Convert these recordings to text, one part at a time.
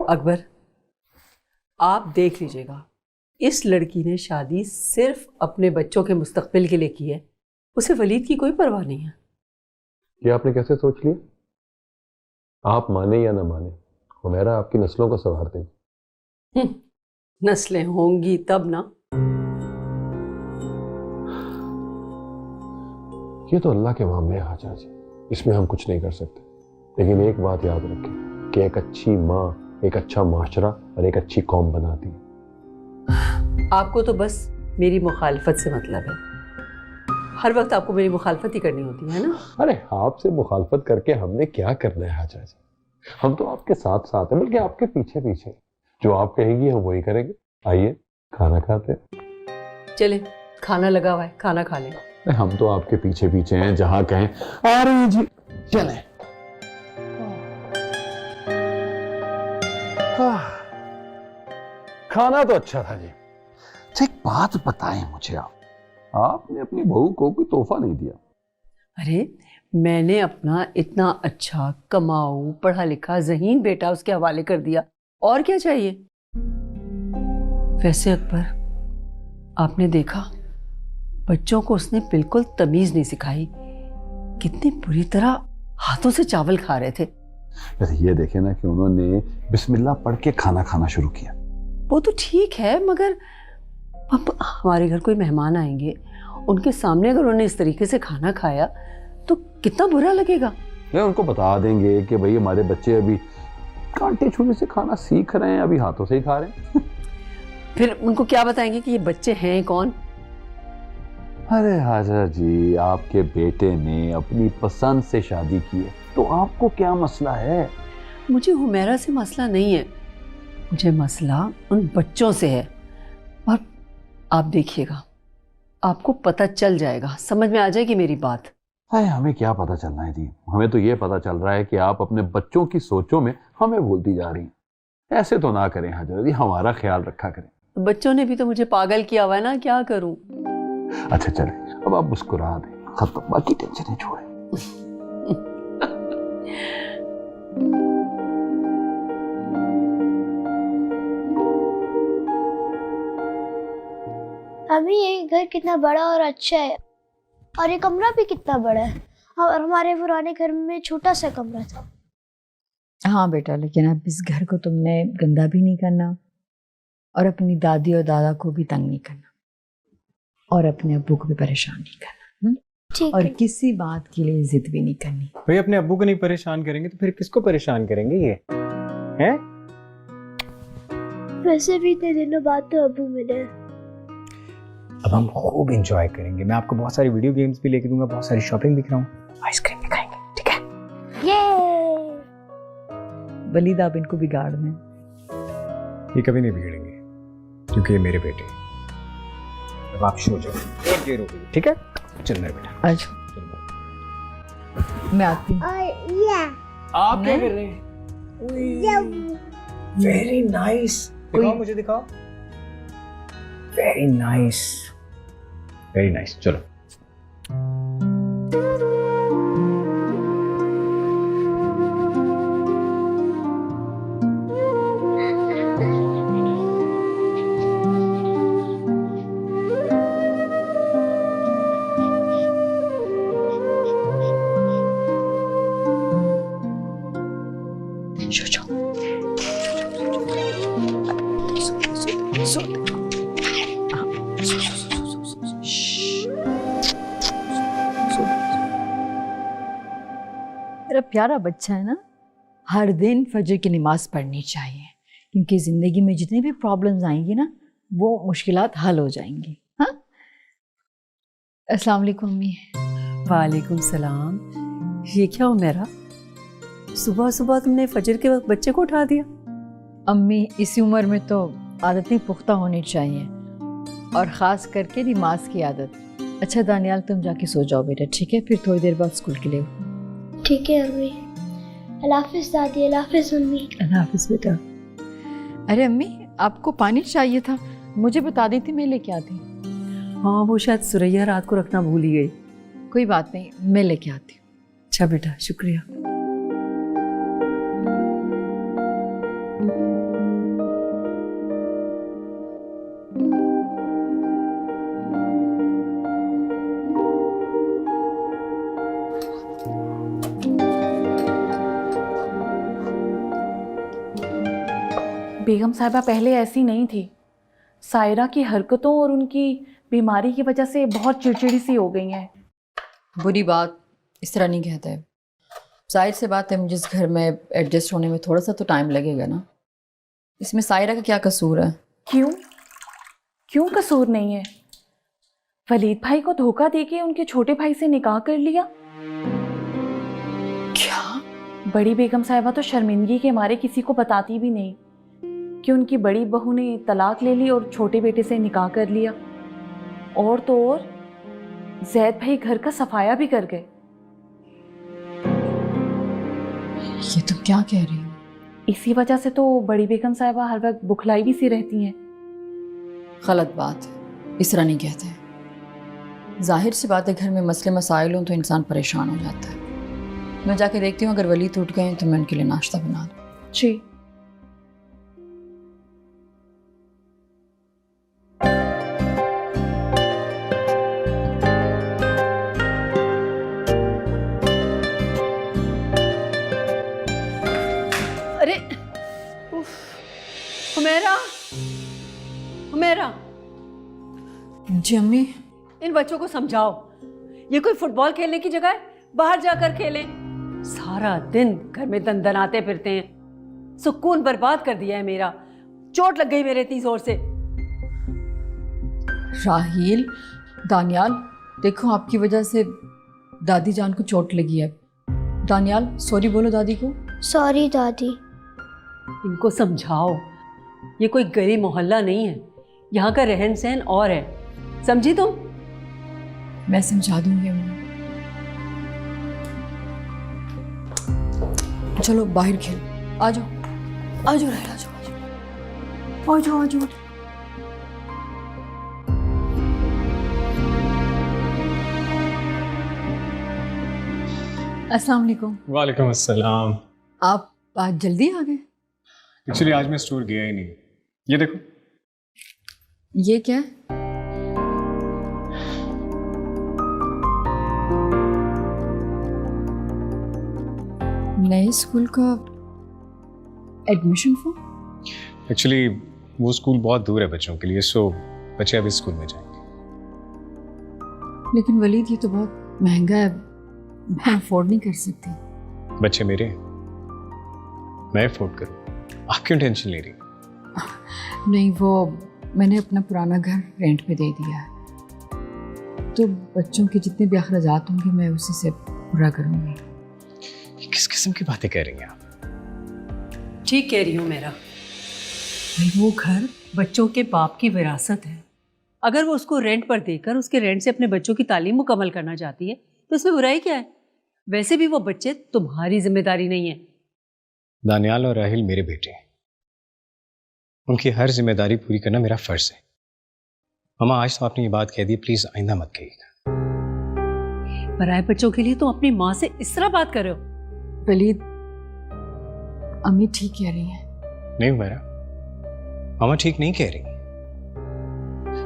अकबर, आप देख लीजिएगा, इस लड़की ने शादी सिर्फ अपने बच्चों के मुस्तकबिल के लिए की है, उसे वलीद की कोई परवाह नहीं है। ये आपने कैसे सोच लिया? आप माने या ना माने, हुमैरा आपकी नस्लों को संवार देगी। नस्लें होंगी तब ना। ये तो अल्लाह के मामले हैं हाजा जी, इसमें हम कुछ नहीं कर सकते। लेकिन एक बात याद रखें कि एक अच्छी माँ एक अच्छा माशरा और एक अच्छी कौम बनाती है। आपको तो बस मेरी मुखालफत से मतलब है, हर वक्त आपको मेरी मुखालफत ही करनी होती है ना। अरे आपसे मुखालफत करके हमने क्या करना है हाजा जी, हम तो आपके साथ साथ हैं, बल्कि आपके पीछे पीछे। जो आप कहेंगी हम वही करेंगे। आइए खाना खाते हैं। चले, खाना लगा हुआ है, खाना खा लें। हम तो आपके पीछे पीछे हैं, जहां कहें आ रहे हैं जी, चलें। खाना तो अच्छा था जी। अच्छा एक बात बताएं मुझे, आपने अपनी बहू को कोई तोहफा नहीं दिया? अरे मैंने अपना इतना अच्छा कमाऊ पढ़ा लिखा ज़हीन बेटा उसके हवाले कर दिया, और क्या चाहिए। वैसे अकबर, आपने देखा बच्चों को उसने बिल्कुल तमीज नहीं सिखाई, कितनी बुरी तरह हाथों से चावल खा रहे थे। ये देखे ना कि उन्होंने बिस्मिल्लाह पढ़ के खाना खाना शुरू किया। वो तो ठीक है, मगर अब हमारे घर कोई मेहमान आएंगे, उनके सामने अगर उन्होंने इस तरीके से खाना खाया तो कितना बुरा लगेगा। उनको बता देंगे कि भाई हमारे बच्चे अभी कांटे छूने से खाना सीख रहे हैं, अभी हाथों से ही खा रहे हैं। फिर उनको क्या बताएंगे कि ये बच्चे हैं कौन? अरे हाजा जी, आपके बेटे ने अपनी पसंद से शादी की है, तो आपको क्या मसला है? मुझे हुमैरा से मसला नहीं है, मुझे मसला उन बच्चों से है। और आप देखिएगा, आपको पता चल जाएगा, समझ में आ जाएगी मेरी बात। अरे हमें क्या पता चलना है जी, हमें तो ये पता चल रहा है कि आप अपने बच्चों की सोचों में हमें भूलती जा रही हैं। ऐसे तो ना करें हाजा जी, हमारा ख्याल रखा करें। बच्चों ने भी तो मुझे पागल किया हुआ है ना, क्या करूं। अच्छा चले, अब आप मुस्कुरा दें, खत्म, बाकी टेंशन छोड़ें। अभी ये घर कितना बड़ा और अच्छा है, और ये कमरा भी कितना बड़ा है, और हमारे पुराने घर में छोटा सा कमरा था। हाँ बेटा, लेकिन अब इस घर को तुमने गंदा भी नहीं करना, और अपनी दादी और दादा को भी तंग नहीं करना, और अपने अब्बू को भी परेशान नहीं करना। ठीक और है। किसी बात के लिए जिद भी नहीं करनी। भाई अपने अब्बू को नहीं परेशान करेंगे तो फिर किसको परेशान करेंगे ये हैं? वैसे भी इतने दिनों बाद तो अब्बू मिले। अब हम खूब एंजॉय करेंगे, मैं आपको बहुत सारी वीडियो गेम्स भी लेके दूंगा, बहुत सारी शॉपिंग भी कराऊंगा, आइसक्रीम भी खाएंगे, ठीक है? ये वलीद आप इनको बिगाड़ दें। ये कभी नहीं बिगड़ेंगे क्योंकि ये मेरे बेटे हैं। अब आप सो जाओ, एक देर हो गई, ठीक है? चल मेरे बेटा, अच्छा मैं आती हूँ। आप क्या कर रहे हैं? वेरी नाइस, दिखाओ मुझे, दिखाओ। वेरी नाइस, वेरी नाइस, चलो। मेरा प्यारा बच्चा है ना, हर दिन फजर की नमाज पढ़नी चाहिए, क्योंकि ज़िंदगी में जितनी भी प्रॉब्लम्स आएंगी ना, वो मुश्किलात हल हो जाएंगी। हाँ, अस्सलाम वालेकुम अम्मी। वालेकुम सलाम। ये क्या हो मेरा, सुबह सुबह तुमने फजर के वक्त बच्चे को उठा दिया? अम्मी इसी उम्र में तो आदतें पुख्ता होनी चाहिए, और ख़ास करके नमाज की आदत। अच्छा दानियाल, तुम जाके सो जाओ बेटा, ठीक है? फिर थोड़ी देर बाद स्कूल के लिए। ठीक है अम्मी। अल्लाह हाफिज़ दादी, अल्लाह हाफिज़ मम्मी। अल्लाह हाफिज़ बेटा। अरे अम्मी, आपको पानी चाहिए था, मुझे बता दी थी, मैं लेके आती। हाँ, वो शायद सुरैया रात को रखना भूल ही गई। कोई बात नहीं, मैं लेके आती हूँ। अच्छा बेटा, शुक्रिया। बेगम साहिबा पहले ऐसी नहीं थी। सायरा की हरकतों और उनकी बीमारी की वजह से बहुत चिड़चिड़ी सी हो गई हैं। बुरी बात इस तरह नहीं कहते हैं। जाहिर सी बात है, मुझे इस घर में एडजस्ट होने में थोड़ा सा तो टाइम लगेगा ना। इसमें सायरा का क्या कसूर है? क्यों क्यों कसूर नहीं है? वलीद भाई को धोखा देके उनके छोटे भाई से निकाह कर लिया। क्या? बड़ी बेगम साहिबा तो शर्मिंदगी के मारे किसी को बताती भी नहीं कि उनकी बड़ी बहू ने तलाक ले ली और छोटे बेटे से निकाह कर लिया। और तो और जैद भाई घर का सफाया भी कर गए। ये तुम क्या कह रही हो? इसी वजह से तो बड़ी बेगम साहिबा हर वक्त बुखलाई भी सी रहती हैं। गलत बात है, इस तरह नहीं कहते। जाहिर सी बात है, घर में मसले मसाइल हों तो इंसान परेशान हो जाता है। मैं जाके देखती हूँ, अगर वलीद उठ गए तो मैं उनके लिए नाश्ता बना दूँ। जी। अरे उफ, हुमैरा, हुमैरा, जी अम्मी। इन बच्चों को समझाओ, ये कोई फुटबॉल खेलने की जगह है, बाहर जाकर खेलें। सारा दिन घर में दनदनाते फिरते हैं, सुकून बर्बाद कर दिया है मेरा। चोट लग गई मेरे इतनी जोर से। राहील, दानियाल, देखो आपकी वजह से दादी जान को चोट लगी है। दानियाल, सॉरी बोलो दादी को। सॉरी दादी। इनको समझाओ, ये कोई गली मोहल्ला नहीं है, यहाँ का रहन सहन और है, समझी तुम? मैं समझा दूंगी अम्मी। चलो बाहर खेल। आ जाओ आ जाओ राहील, आ जाओ आ जाओ आ जाओ। अस्सलाम वालेकुम। वालेकुम अस्सलाम। आप आज जल्दी आ गए? एक्चुअली आज मैं स्टोर गया ही नहीं। ये देखो। ये क्या है? नए स्कूल का एडमिशन फॉर्म? एक्चुअली वो स्कूल बहुत दूर है बच्चों के लिए, सो बच्चे अभी स्कूल में जाएंगे। लेकिन वलीद, ये तो बहुत महंगा है, मैं अफोर्ड नहीं कर सकती। बच्चे मेरे, मैं अफोर्ड करूँ, आप क्यों टेंशन ले रही? नहीं, वो मैंने अपना पुराना घर रेंट पे दे दिया है, तो बच्चों के जितने भी अखराजात होंगे मैं उसी से पूरा करूँगी। ये किस किस्म की बातें कह रही हैं आप? ठीक कह रही हूँ मेरा। भाई वो घर बच्चों के बाप की विरासत है। अगर वो उसको रेंट पर देकर उसके रेंट से अपने बच्चों की तालीम मुकम्मल करना चाहती है तो इसमें बुराई क्या है? वैसे भी वो बच्चे तुम्हारी जिम्मेदारी नहीं है। दानियाल और राहिल मेरे बेटे हैं, उनकी हर जिम्मेदारी पूरी करना मेरा फर्ज है। मामा, आज तो आपने ये बात कह दी, प्लीज आइंदा मत कहिएगा। पराए बच्चों के लिए तुम अपनी माँ से इस तरह बात कर रहे हो? वलीद, अम्मी ठीक कह रही हैं। नहीं मेरा मामा ठीक नहीं कह रही।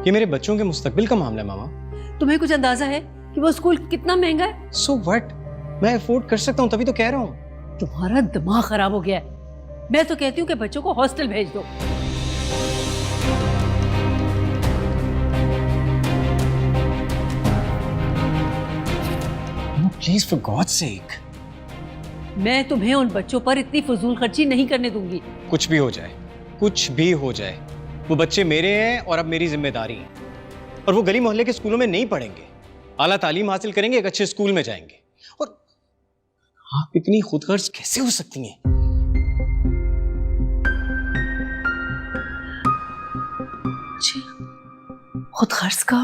ये मेरे बच्चों के मुस्तकबिल का मामला है मामा। तुम्हें कुछ अंदाजा है कि वो स्कूल कितना महंगा है? सो व्हाट, मैं अफोर्ड कर सकता हूँ, तभी तो कह रहा हूँ। तुम्हारा दिमाग खराब हो गया है। मैं तो कहती हूँ कि बच्चों को हॉस्टल भेज दो। प्लीज फॉर गॉड्स सेक। मैं तुम्हें उन बच्चों पर इतनी फजूल खर्ची नहीं करने दूंगी। कुछ भी हो जाए, कुछ भी हो जाए, वो बच्चे मेरे हैं और अब मेरी जिम्मेदारी है। और वो गली मोहल्ले के स्कूलों में नहीं पढ़ेंगे, आला तालीम हासिल करेंगे, एक अच्छे स्कूल में जाएंगे। और आप इतनी खुदगर्ज कैसे हो सकती हैं? खुद खर्च का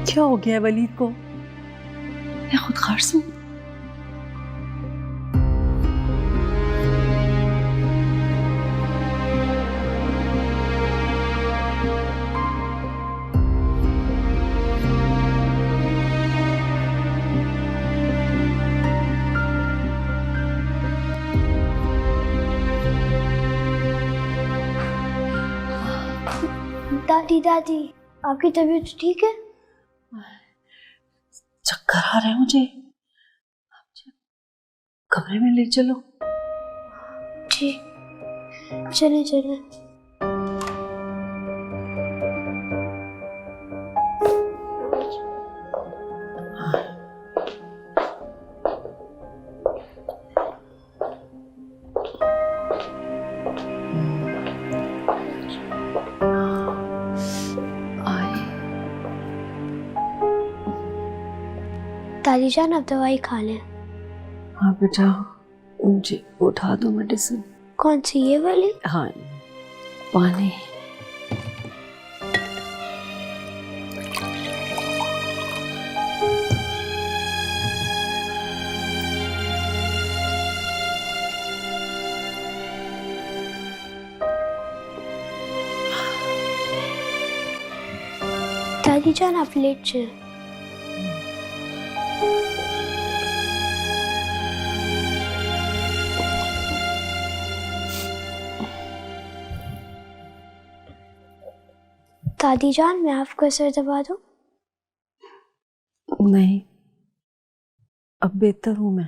क्या हो गया है वलीद को? मैं खुद खर्च हूं। दादी दादी, आपकी तबीयत ठीक है? चक्कर आ रहे हैं मुझे, कमरे में ले चलो। जी चले चले। दादी जान आप दवाई खा लें। हाँ बेटा, मुझे उठा दो मेडिसिन। कौन सी, ये वाली? हाँ, पानी। दादी जान आप लेट जाए। दादी जान मैं आपको सर दबा दूं? नहीं, अब बेहतर हूँ मैं।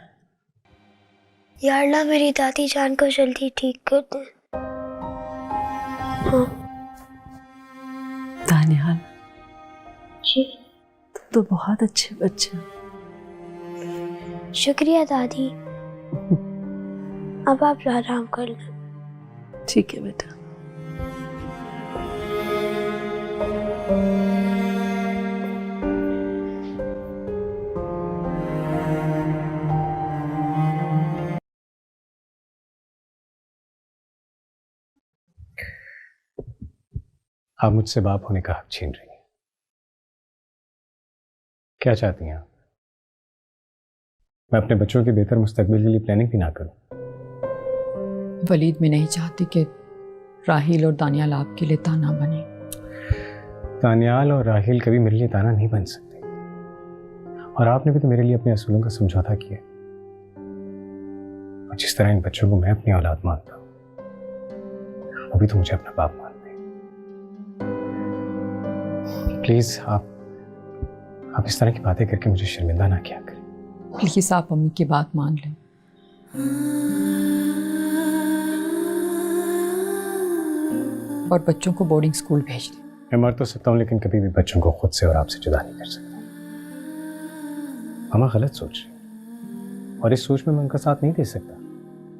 या अल्लाह मेरी दादी जान को जल्दी ठीक कर दे। हाँ दानियाल, जी तुम तो बहुत अच्छे बच्चे हो। शुक्रिया दादी। अब आप आराम कर लें। ठीक है बेटा। आप मुझसे बाप होने का हक छीन रही हैं। क्या चाहती हैं आप? मैं अपने बच्चों के बेहतर मुस्तकबिल के लिए प्लानिंग भी ना करूं? वलीद, मैं नहीं चाहती कि राहिल और दानियाल आपके लिए ताना बने। दानियाल और राहिल कभी मेरे लिए ताना नहीं बन सकते, और आपने भी तो मेरे लिए अपने असूलों का समझौता किया। और जिस तरह इन बच्चों को मैं अपनी औलाद मानता हूं, वो भी तो मुझे अपना बाप मानते हैं। प्लीज आप इस तरह की बातें करके मुझे शर्मिंदा ना किया करें। प्लीज आप अम्मी की बात मान लें। और बच्चों को बोर्डिंग स्कूल भेज दें। मैं मर तो सकता हूं, लेकिन कभी भी बच्चों को खुद से और आपसे जुदा नहीं कर सकता। मामा गलत सोच रहे, और इस सोच में मैं उनका साथ नहीं दे सकता।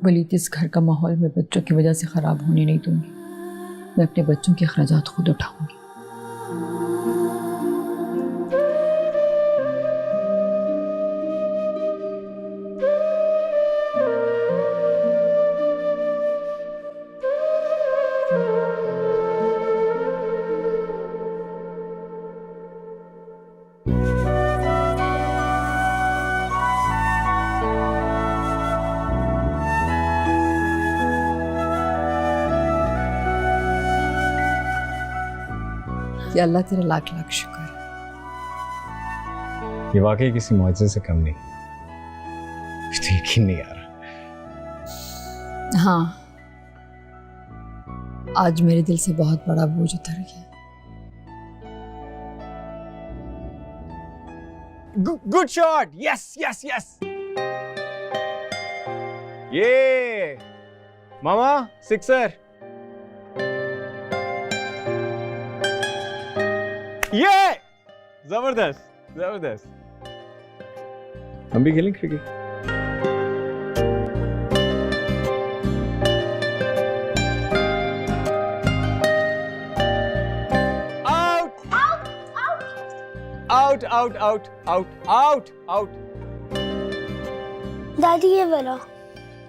वलीद, इस घर का माहौल मैं बच्चों की वजह से खराब होने नहीं दूंगी। मैं अपने बच्चों के अखराजात खुद उठाऊंगी। या अल्लाह तेरा लाख लाख शुक्र है। ये वाकई किसी मुआवजे से कम नहीं। मुझे यकीन नहीं आ रहा। हाँ, आज मेरे दिल से बहुत बड़ा बोझ उतर गया। Good shot, yes yes yes. ये मामा सिक्सर। ये जबरदस्त जबरदस्त। हम भी खेलें cricket? Out out out out out out. दादी ये वाला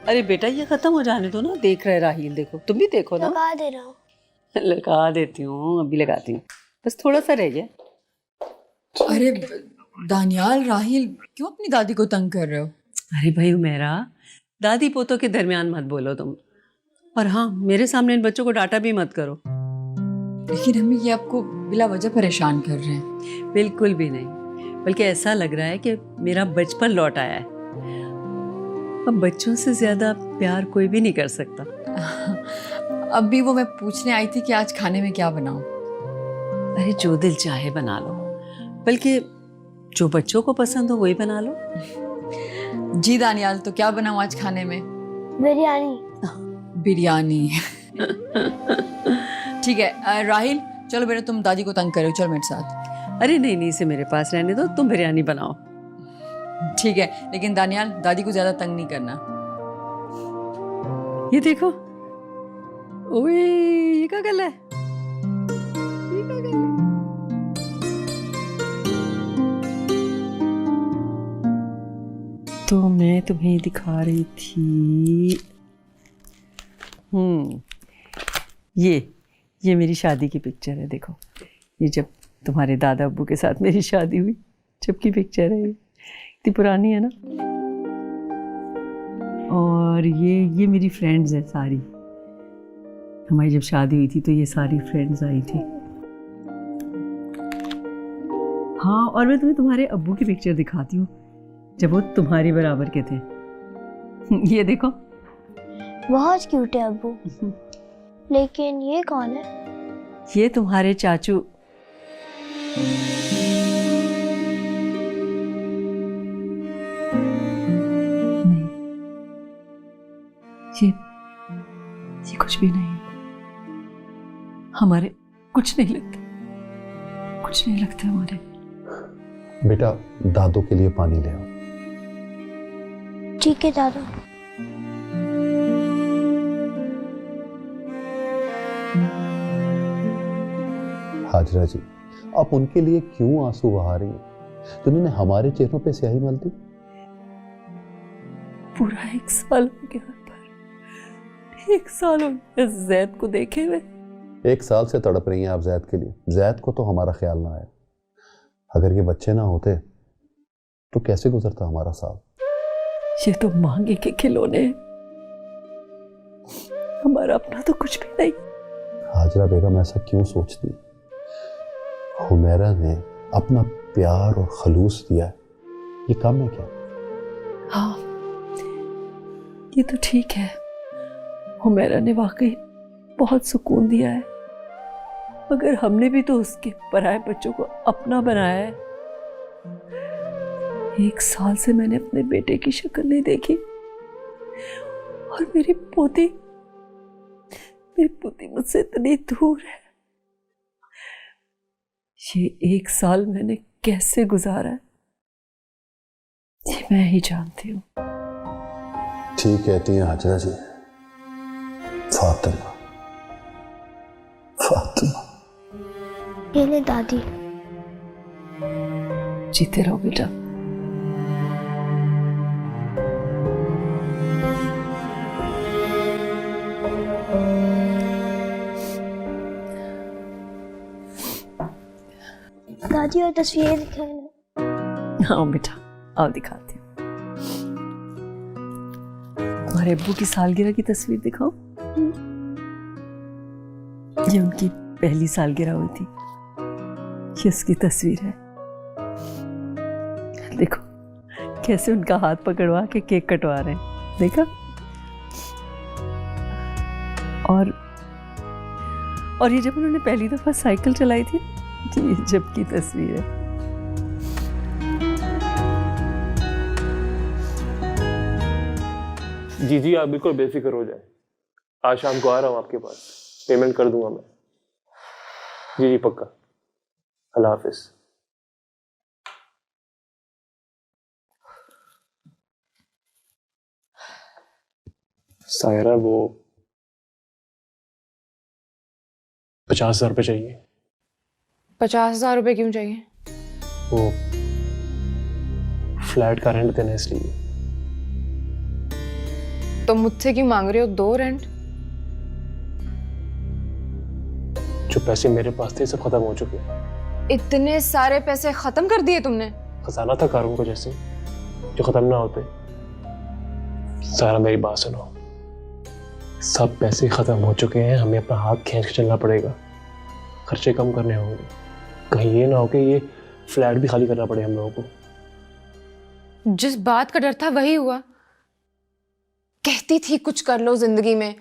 अरे बेटा, ये खत्म हो जाने दो ना। देख रहे राहील, देखो तुम भी देखो ना। लगा दे रहा हूँ। लगा देती हूँ, अभी लगाती हूँ, बस थोड़ा सा रह गया। अरे दानियाल, राहिल, क्यों अपनी दादी को तंग कर रहे हो? अरे भाई उमेरा, दादी पोतों के दरमियान मत बोलो तुम। और हाँ, मेरे सामने इन बच्चों को डांटा भी मत करो। लेकिन अम्मी, ये आपको बिला वजह परेशान कर रहे हैं। बिल्कुल भी नहीं, बल्कि ऐसा लग रहा है कि मेरा बचपन लौट आया है। अब बच्चों से ज्यादा प्यार कोई भी नहीं कर सकता। अब भी वो मैं पूछने आई थी कि आज खाने में क्या बनाऊं। अरे जो दिल चाहे बना लो, बल्कि जो बच्चों को पसंद हो वही बना लो। जी दानियाल, तो क्या बनाऊं आज खाने में? बिरयानी। बिरयानी। ठीक है राहिल, चलो बेटा तुम दादी को तंग करो, चलो मेरे साथ। अरे नहीं नहीं, इसे मेरे पास रहने दो, तुम बिरयानी बनाओ। ठीक है, लेकिन दानियाल दादी को ज्यादा तंग नहीं करना। ये देखो, ओए ये क्या गल है, ये क्या गल है? तो मैं तुम्हें दिखा रही थी, ये मेरी शादी की पिक्चर है। देखो, ये जब तुम्हारे दादा अब्बू के साथ मेरी शादी हुई जब की पिक्चर है। ये इतनी पुरानी है ना। और ये मेरी फ्रेंड्स हैं सारी। हमारी जब शादी हुई थी तो ये सारी फ्रेंड्स आई थी। हाँ, और मैं तुम्हें तुम्हारे अब्बू की पिक्चर दिखाती हूँ जब वो तुम्हारे बराबर के थे। ये देखो, बहुत क्यूट है अब्बू। लेकिन ये कौन है? ये तुम्हारे चाचू। नहीं, ये कुछ भी नहीं। हमारे कुछ नहीं लगते, कुछ नहीं लगते हमारे। बेटा दादू के लिए पानी ले आओ। ठीक है दादा। हाजरा जी, आप उनके लिए क्यों आंसू बहा रही हैं? जिन्होंने हमारे चेहरों पे स्याही मल दी। पूरा 1 साल हो गया पर 1 साल हो गया जैद को देखे हुए। 1 साल से तड़प रही हैं आप जैद के लिए। जैद को तो हमारा ख्याल ना आया। अगर ये बच्चे ना होते तो कैसे गुजरता हमारा साल। ये तो मांगे के खिलौने हैं, हमारा अपना तो कुछ भी नहीं। हाजरा बेगम ऐसा क्यों सोचती? हुमैरा ने अपना प्यार और खलूस दिया है, ये कम है क्या? हाँ, ये तो ठीक है। हुमैरा ने वाकई बहुत सुकून दिया है, मगर हमने भी तो उसके पराए बच्चों को अपना बनाया है। 1 साल से मैंने अपने बेटे की शक्ल नहीं देखी और मेरी पोती मुझसे इतनी दूर है। ये 1 साल मैंने कैसे गुजारा है ये मैं ही जानती हूँ। ठीक कहती हैं हाजरा जी। फातिमा, फातिमा। ये ले दादी। जीते रहो बेटा। दादी और तस्वीरें दिखाना। हाँ बेटा, आओ दिखाती हूँ। तुम्हारे अब्बू की सालगिरह की तस्वीर दिखाओ। ये उनकी पहली सालगिरह हुई थी, ये उसकी तस्वीर है। देखो कैसे उनका हाथ पकड़वा के केक कटवा रहे हैं, देखा? और ये जब उन्होंने पहली दफा साइकिल चलाई थी, ये जब की तस्वीर है। जी जी, आप बिल्कुल बेफिक्र हो जाए। आज शाम को आ रहा हूँ आपके पास, पेमेंट कर दूंगा मैं। जी जी पक्का। अल्लाह हाफिज। सायरा, वो 50,000 रुपये चाहिए। 50,000 रुपये क्यों चाहिए? वो फ्लैट का रेंट देना है इसलिए। तो मुझसे क्यों मांग रहे हो 2 रेंट? जो पैसे मेरे पास थे सब खत्म हो चुके हैं। इतने सारे पैसे खत्म कर दिए तुमने? खजाना था कारों को जैसे, जो खत्म ना होते। सारा मेरी बात सुनो, सब पैसे खत्म हो चुके हैं। हमें अपना हाथ खींच के चलना पड़ेगा, खर्चे कम करने होंगे। कहीं ये ना हो कि ये फ्लैट भी खाली करना पड़े हम लोगों को। जिस बात का डर था वही हुआ। कहती थी कुछ कर लो जिंदगी में,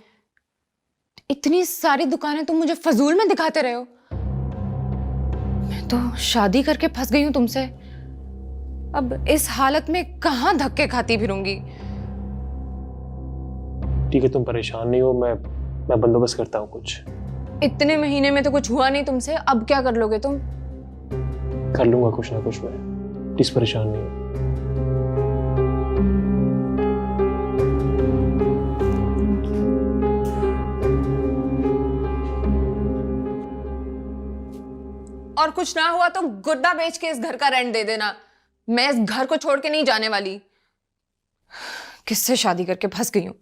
इतनी सारी दुकानें तुम मुझे फजूल में दिखाते रहे हो। मैं तो शादी करके फंस गई हूँ तुमसे। अब इस हालत में कहाँ धक्के खाती फिरूंगी। ठीक है, तुम परेशान नहीं हो, मैं बंदोबस्त करता हूँ कुछ। इतने महीने में तो कुछ हुआ नहीं तुमसे, अब क्या कर लोगे तुम? कर लूंगा कुछ ना कुछ मैं, प्लीज परेशान नहीं हो। और कुछ ना हुआ तो गुड्डा बेच के इस घर का रेंट दे देना। मैं इस घर को छोड़ के नहीं जाने वाली। किससे शादी करके फंस गई हूं।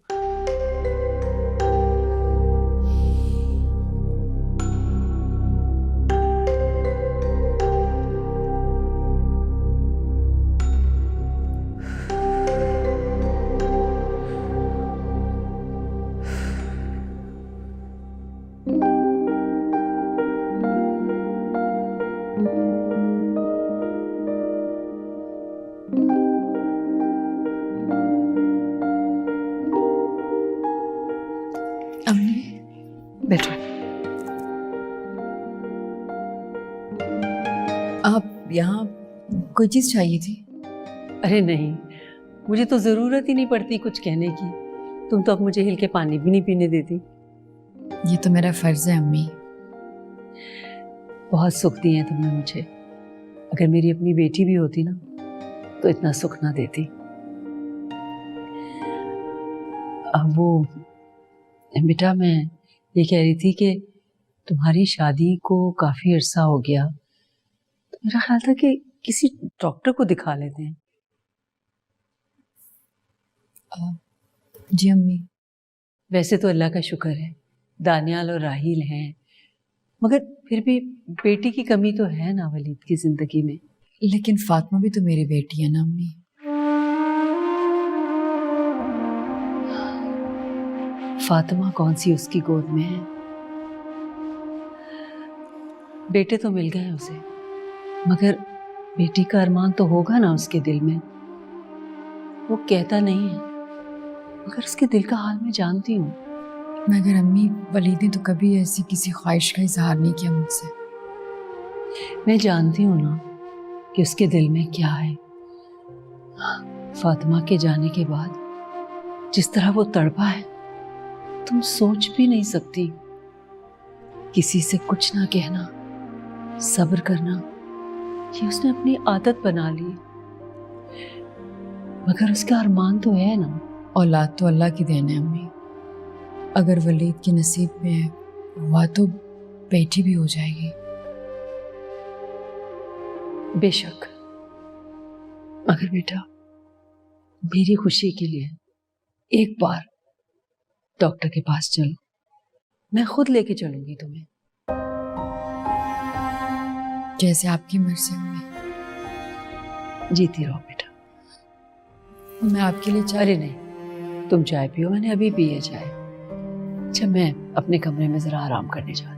बैठो। आप यहाँ कोई चीज चाहिए थी? अरे नहीं, मुझे तो ज़रूरत ही नहीं पड़ती कुछ कहने की। तुम तो अब मुझे हिल के पानी भी नहीं पीने देती। ये तो मेरा फर्ज है अम्मी। बहुत सुख दिए हैं तुमने मुझे। अगर मेरी अपनी बेटी भी होती ना तो इतना सुख ना देती। अब वो बेटा, मैं ये कह रही थी कि तुम्हारी शादी को काफी अरसा हो गया, तो मेरा ख्याल था कि किसी डॉक्टर को दिखा लेते हैं। जी अम्मी। वैसे तो अल्लाह का शुक्र है दानियाल और राहील हैं, मगर फिर भी बेटी की कमी तो है ना वलीद की जिंदगी में। लेकिन फातिमा भी तो मेरी बेटी है ना अम्मी। फातिमा कौन सी उसकी गोद में है? बेटे तो मिल गए उसे, मगर बेटी का अरमान तो होगा ना उसके दिल में। वो कहता नहीं है, मगर उसके दिल का हाल मैं जानती हूँ। मगर अम्मी, वलीद ने तो कभी ऐसी किसी ख्वाहिश का इजहार नहीं किया मुझसे। मैं जानती हूँ ना कि उसके दिल में क्या है। फातिमा के जाने के बाद जिस तरह वो तड़पा है, तुम सोच भी नहीं सकती। किसी से कुछ ना कहना, सब्र करना, ये उसने अपनी आदत बना ली। मगर उसका अरमान तो है ना। औलाद तो अल्लाह की देन है अम्मी। अगर वलीद के नसीब में हुआ तो बेटी भी हो जाएगी। बेशक, मगर बेटा, मेरी खुशी के लिए एक बार डॉक्टर के पास चलो। मैं खुद लेके चलूंगी तुम्हें। जैसे आपकी मर्जी अम्मी। जीती रहो बेटा। मैं आपके लिए चाय। अरे नहीं, तुम चाय पियो, मैंने अभी पी है चाय। अच्छा, मैं अपने कमरे में जरा आराम करने जाती हूँ।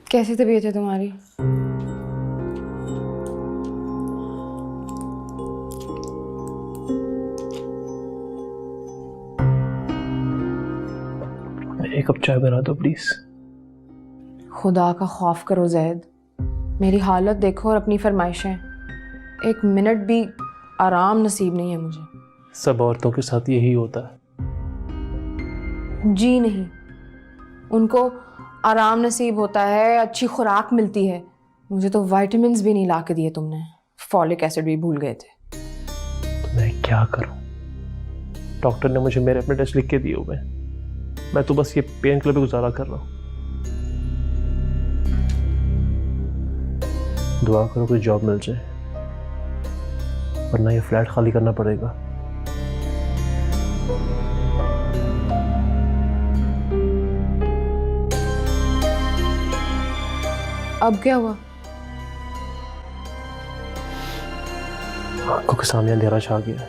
कैसी तबीयत है तुम्हारी? एक कप चाय बना दो प्लीज। खुदा का खौफ करो जैद, मेरी हालत देखो और अपनी फरमाइशें। एक मिनट भी आराम नसीब नहीं है मुझे। सब औरतों के साथ यही होता है। जी नहीं, उनको आराम नसीब होता है, अच्छी खुराक मिलती है। मुझे तो विटामिन्स भी नहीं ला के दिए तुमने, फॉलिक एसिड भी भूल गए थे। तो मैं क्या करूं? डॉक्टर ने मुझे मेरे अपने टेस्ट लिख के दिए हुए। मैं तो बस ये पेन किलर पे गुजारा कर रहा हूं। दुआ करो कोई जॉब मिल जाए, वरना ये फ्लैट खाली करना पड़ेगा। अब क्या हुआ? आंखों के सामने अंधेरा छा गया है।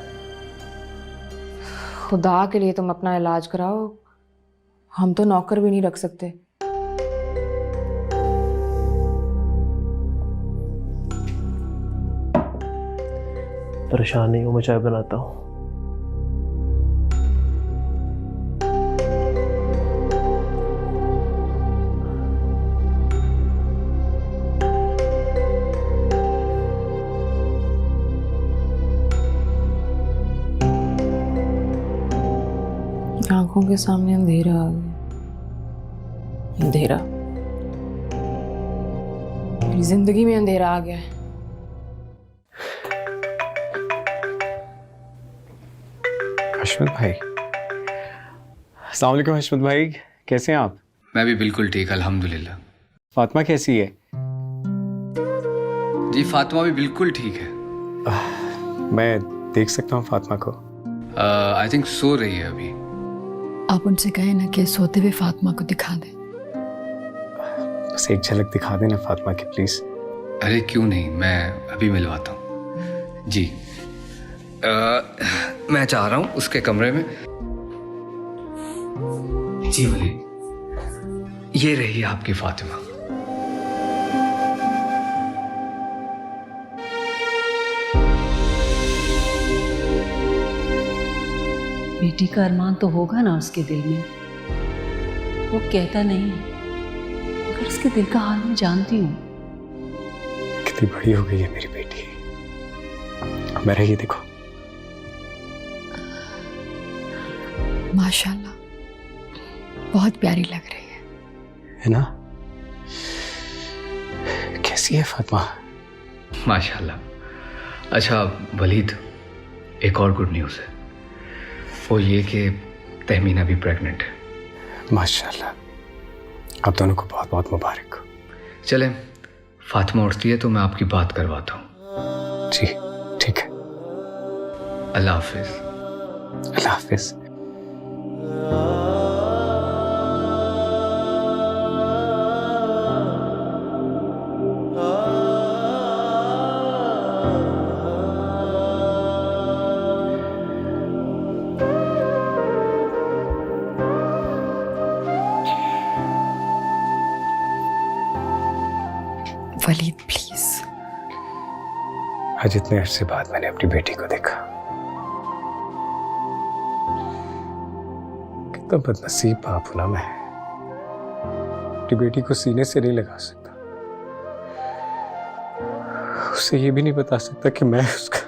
खुदा के लिए तुम अपना इलाज कराओ, हम तो नौकर भी नहीं रख सकते। परेशान नहीं हूं, मैं चाय बनाता हूँ। आंखों के सामने अंधेरा आ गया। अंधेरा, मेरी जिंदगी में अंधेरा आ गया है। हशमत भाई, अस्सलाम वालेकुम। हशमत भाई, कैसे हैं आप? मैं भी बिल्कुल ठीक, अल्हम्दुलिल्लाह। फातिमा कैसी है? जी फातिमा भी बिल्कुल ठीक है। मैं देख सकता हूँ फातिमा को? आई थिंक सो रही है अभी। आप उनसे कहें ना कि सोते हुए फातिमा को दिखा दें। बस एक झलक दिखा देना फातिमा की, प्लीज। अरे क्यों नहीं, मैं अभी मिलवाता हूँ जी। मैं चाह रहा हूँ उसके कमरे में। जी वली, ये रही आपकी फातिमा। बेटी का अरमान तो होगा ना उसके दिल में, वो कहता नहीं, मगर उसके दिल का हाल मैं जानती हूँ। कितनी बड़ी हो गई है मेरी बेटी। मेरा ये देखो। माशाल्लाह, बहुत प्यारी लग रही है ना? कैसी है फातिमा? माशाल्लाह। अच्छा वलीद, एक और गुड न्यूज़ है, वो ये कि तहमीना भी प्रेग्नेंट है। माशाल्लाह, आप दोनों को बहुत बहुत मुबारक हो। चलें, फातिमा उठती है तो मैं आपकी बात करवाता हूँ। जी ठीक है। अल्लाह हाफिज। अल्लाह हाफिज। वलीद प्लीज। आज इतने अरसे बाद मैंने अपनी बेटी को देखा। कितना बदनसीब बाप हूं ना मैं। अपनी बेटी को सीने से नहीं लगा सकता, उसे ये भी नहीं बता सकता कि मैं उसका।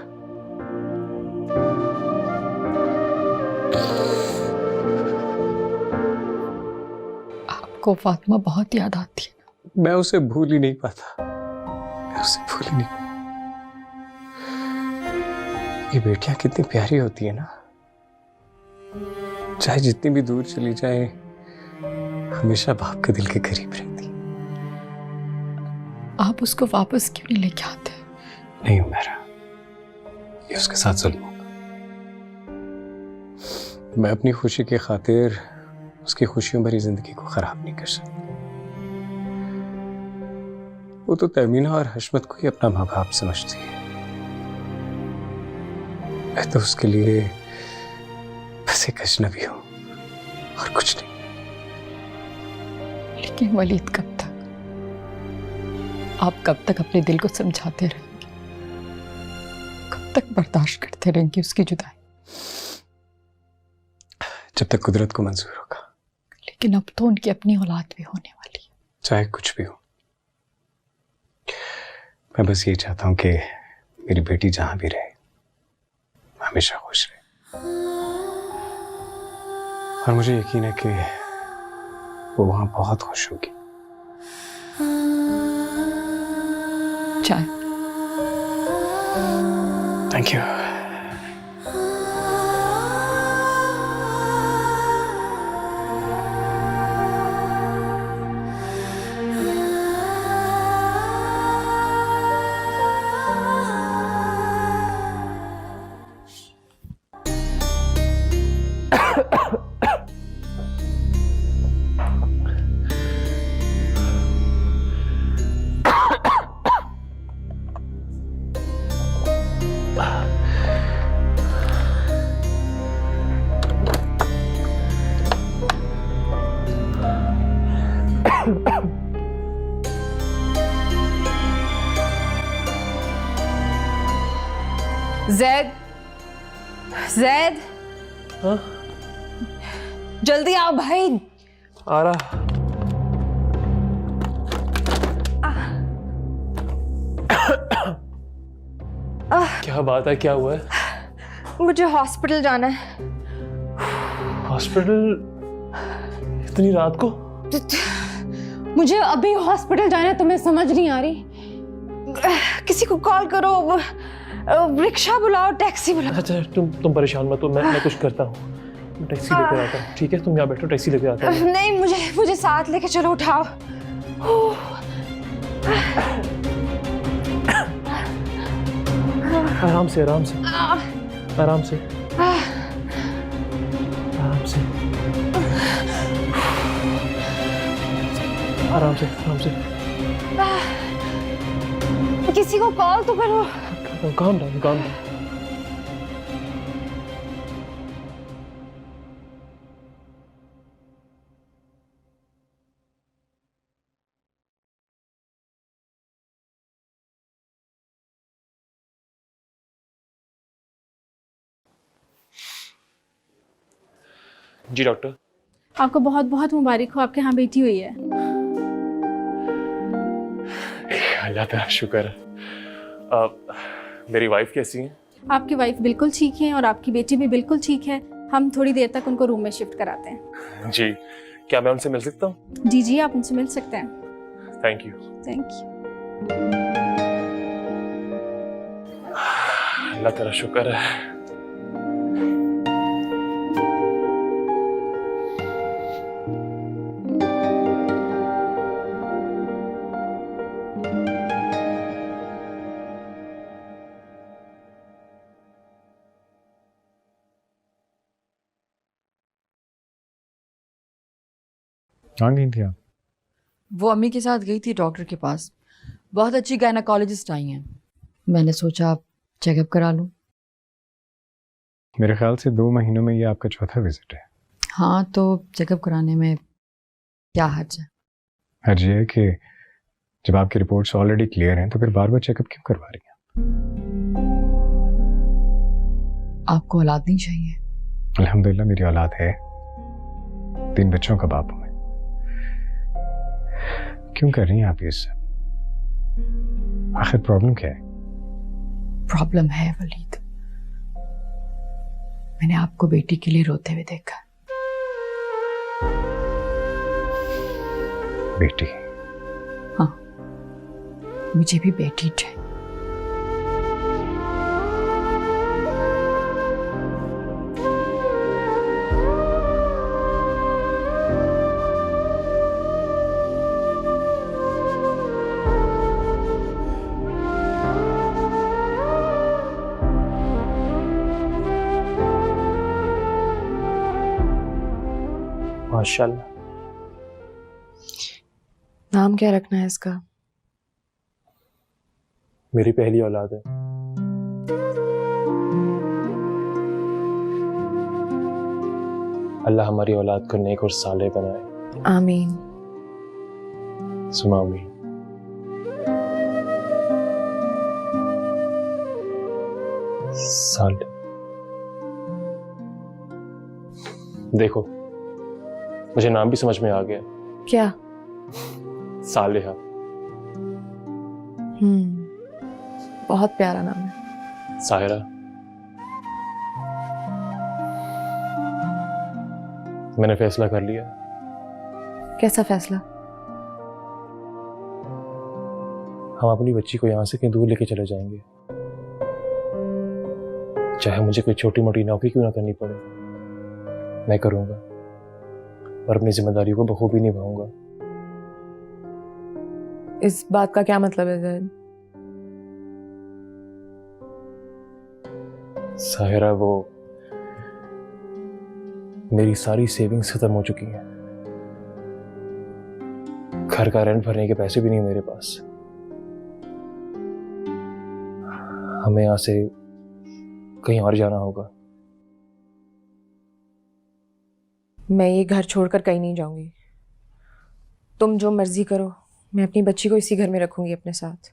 आपको फातिमा बहुत याद आती है। मैं उसे भूल ही नहीं पाता, मैं उसे भूल ही नहीं। ये बेटियां कितनी प्यारी होती है ना, चाहे जितनी भी दूर चली जाए, हमेशा बाप के दिल के करीब रहती। आप उसको वापस क्यों नहीं लेके आते? नहीं उमेरा, ये उसके साथ जुल्म होगा। मैं अपनी खुशी की खातिर उसकी खुशियों भरी जिंदगी को खराब नहीं कर सकता। वो तो तहमीना और हशमत को ही अपना माँ बाप समझती है। मैं तो उसके लिए बस एक अजनबी हूं और कुछ नहीं। लेकिन वलीद, कब तक? आप कब तक अपने दिल को समझाते रहेंगे? कब तक बर्दाश्त करते रहेंगे उसकी जुदाई? जब तक कुदरत को मंजूर होगा। लेकिन अब तो उनकी अपनी औलाद भी होने वाली है। चाहे कुछ भी हो, मैं बस ये चाहता हूं कि मेरी बेटी जहां भी रहे हमेशा खुश रहे। और मुझे यकीन है कि वो वहां बहुत खुश होगी। चाय। Thank you. जैद, जैद, हाँ? जल्दी आओ भाई। आ रहा। क्या बात है, क्या हुआ है? मुझे हॉस्पिटल जाना है। हॉस्पिटल इतनी रात को? मुझे अभी हॉस्पिटल जाना है, तुम्हें समझ नहीं आ रही? किसी को कॉल करो, रिक्शा बुलाओ, टैक्सी बुलाओ। अच्छा तुम परेशान मत हो, मैं कुछ करता हूँ, मैं टैक्सी लेकर आता हूँ। ठीक है, तुम यहाँ बैठो, टैक्सी लेकर आता हूँ। नहीं, मुझे साथ लेके चलो, उठाओ। आराम से आराम से आराम से आराम से आराम से आराम से। किसी को कॉल तो करो। Calm down, calm down. जी डॉक्टर। आपको बहुत बहुत मुबारक हो, आपके यहाँ बेटी हुई है। अल्लाह तेरा शुक्र है। मेरी वाइफ कैसी है? आपकी वाइफ बिल्कुल ठीक है और आपकी बेटी भी बिल्कुल ठीक है। हम थोड़ी देर tक उनको रूम में शिफ्ट कराते हैं। जी, क्या मैं उनसे मिल सकता हूँ? जी, आप उनसे मिल सकते हैं। Thank you. Thank you. Allah तेरा शुक्र है। कहाँ गई थी आप? वो अम्मी के साथ गई थी डॉक्टर के पास। बहुत अच्छी गायनाकोलॉजिस्ट आई हैं। मैंने सोचा आप चेकअप करा लूँ। मेरे ख्याल से 2 महीनों में ये आपका चौथा विजिट है। हाँ, तो चेकअप कराने में क्या हर्ज है? हर्ज ये है कि जब आपकी रिपोर्ट्स ऑलरेडी क्लियर हैं तो फिर बार बार चेकअप क्यों करवा रही हैं? आपको औलाद नहीं चाहिए? अल्हम्दुलिल्लाह मेरी औलाद है। 3 बच्चों का बाप हूं मैं। क्यों कर रही हैं आप ये सब? आखिर प्रॉब्लम क्या है? प्रॉब्लम है वलीद, मैंने आपको बेटी के लिए रोते हुए देखा। बेटी? हाँ, मुझे भी बेटी चाहिए। माशाल्लाह। नाम क्या रखना है इसका? मेरी पहली औलाद है। अल्लाह हमारी औलाद को नेक और सालेह बनाए। आमीन। सुमा आमीन। सालेह। देखो, मुझे नाम भी समझ में आ गया। क्या? सालेहा। बहुत प्यारा नाम है। साहिरा। मैंने फैसला कर लिया। कैसा फैसला? हम अपनी बच्ची को यहां से कहीं दूर लेके चले जाएंगे, चाहे मुझे कोई छोटी मोटी नौकरी क्यों ना करनी पड़े, मैं करूंगा और अपनी जिम्मेदारियों को बखूबी निभाऊंगा। इस बात का क्या मतलब है जैद? साहिरा, वो मेरी सारी सेविंग्स खत्म हो चुकी हैं। घर का रेंट भरने के पैसे भी नहीं मेरे पास। हमें यहां से कहीं और जाना होगा। मैं ये घर छोड़कर कहीं नहीं जाऊंगी। तुम जो मर्जी करो, मैं अपनी बच्ची को इसी घर में रखूंगी अपने साथ।